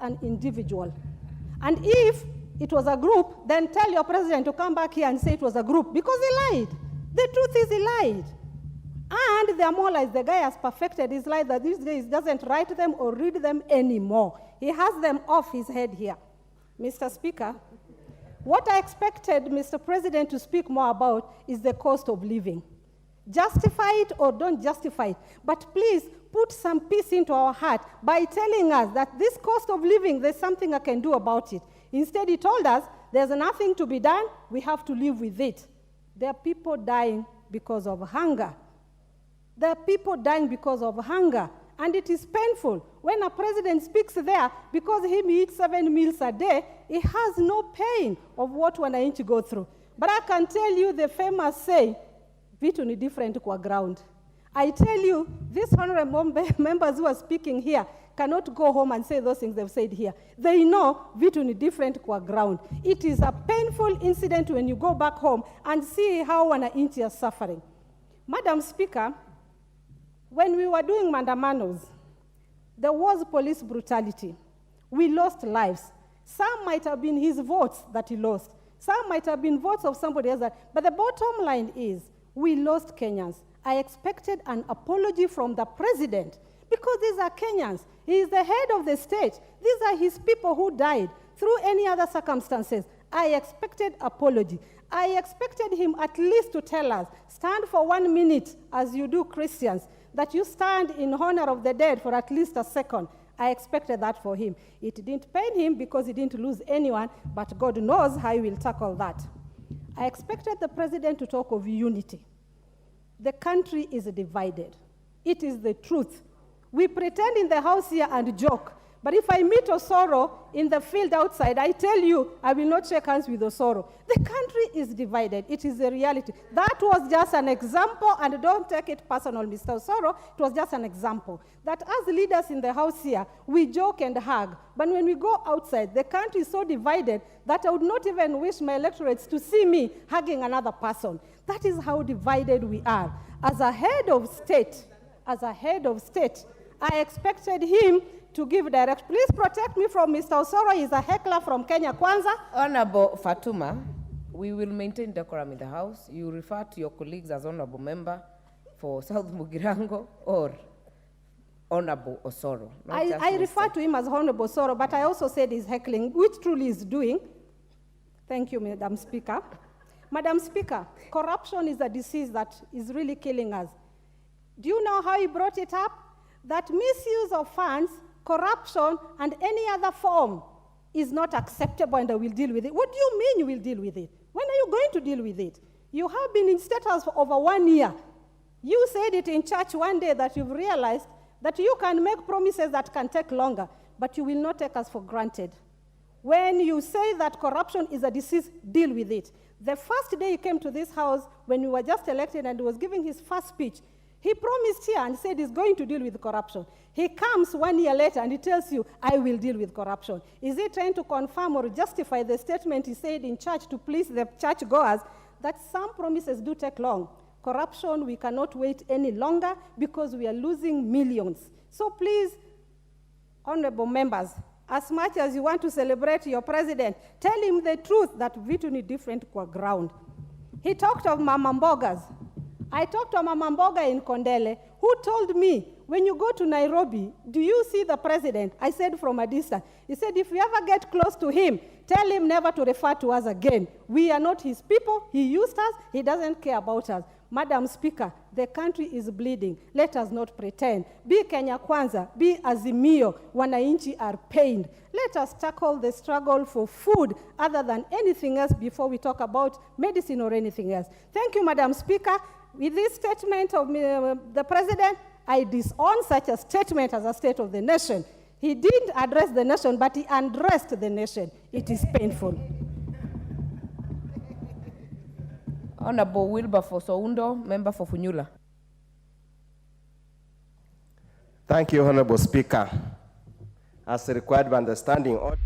an individual. And if it was a group, then tell your president to come back here and say it was a group, because he lied. The truth is he lied. And there are more lies. The guy has perfected his lies that these days doesn't write them or read them anymore. He has them off his head here. Mr. Speaker, what I expected Mr. President to speak more about is the cost of living. Justify it or don't justify it, but please put some peace into our heart by telling us that this cost of living, there's something I can do about it. Instead, he told us there's nothing to be done, we have to live with it. There are people dying because of hunger. There are people dying because of hunger, and it is painful. When a president speaks there, because he eats 7 meals a day, he has no pain of what wananchi go through. But I can tell you the famous saying, vitu ni different kwa ground. I tell you, these honorable members who are speaking here cannot go home and say those things they've said here. They know vitu ni different kwa ground. It is a painful incident when you go back home and see how wananchi are suffering. Madam Speaker, when we were doing mandamanos, there was police brutality. We lost lives. Some might have been his votes that he lost. Some might have been votes of somebody else. But the bottom line is, we lost Kenyans. I expected an apology from the president, because these are Kenyans. He is the head of the state. These are his people who died through any other circumstances. I expected apology. I expected him at least to tell us, stand for 1 minute, as you do Christians, that you stand in honor of the dead for at least a second. I expected that for him. It didn't pain him because he didn't lose anyone, but God knows how he will tackle that. I expected the president to talk of unity. The country is divided. It is the truth. We pretend in the house here and joke, but if I meet Osoro in the field outside, I tell you, I will not shake hands with Osoro. The country is divided. It is a reality. That was just an example, and don't take it personal, Mr. Osoro. It was just an example. That as leaders in the house here, we joke and hug, but when we go outside, the country is so divided that I would not even wish my electorates to see me hugging another person. That is how divided we are. As a head of state, I expected him to give direct. Please protect me from Mr. Osoro. He's a heckler from Kenya Kwanza. Honorable Fatuma, we will maintain decorum in the House. You refer to your colleagues as honorable member for South Mugirango or Honorable Osoro. I refer to him as Honorable Osoro, but I also said he's heckling, which truly is doing. Thank you, Madam Speaker. Madam Speaker, corruption is a disease that is really killing us. Do you know how he brought it up? That misuse of funds, corruption, and any other form is not acceptable, and I will deal with it. What do you mean you will deal with it? When are you going to deal with it? You have been in state house for over 1 year. You said it in church one day that you've realized that you can make promises that can take longer, but you will not take us for granted. When you say that corruption is a disease, deal with it. The first day he came to this house, when we were just elected and he was giving his first speech, he promised here and said he's going to deal with corruption. He comes 1 year later and he tells you, I will deal with corruption. Is he trying to confirm or justify the statement he said in church to please the churchgoers that some promises do take long? Corruption, we cannot wait any longer because we are losing millions. So please, honorable members, as much as you want to celebrate your president, tell him the truth that vitu ni different kwa ground. He talked of Mama Mbogas. I talked to Mama Mboga in Kondele, who told me, when you go to Nairobi, do you see the president? I said from a distance. He said, if you ever get close to him, tell him never to refer to us again. We are not his people. He used us. He doesn't care about us. Madam Speaker, the country is bleeding. Let us not pretend. Be Kenya Kwanza, be Azimio, wananchi are pained. Let us tackle the struggle for food other than anything else before we talk about medicine or anything else. Thank you, Madam Speaker. With this statement of the president, I disown such a statement as a state of the nation. He didn't address the nation, but he undressed the nation. It is painful. Honorable Wilberforce Oundo, member for Funyula. Thank you, Honorable Speaker. As required by the standing order.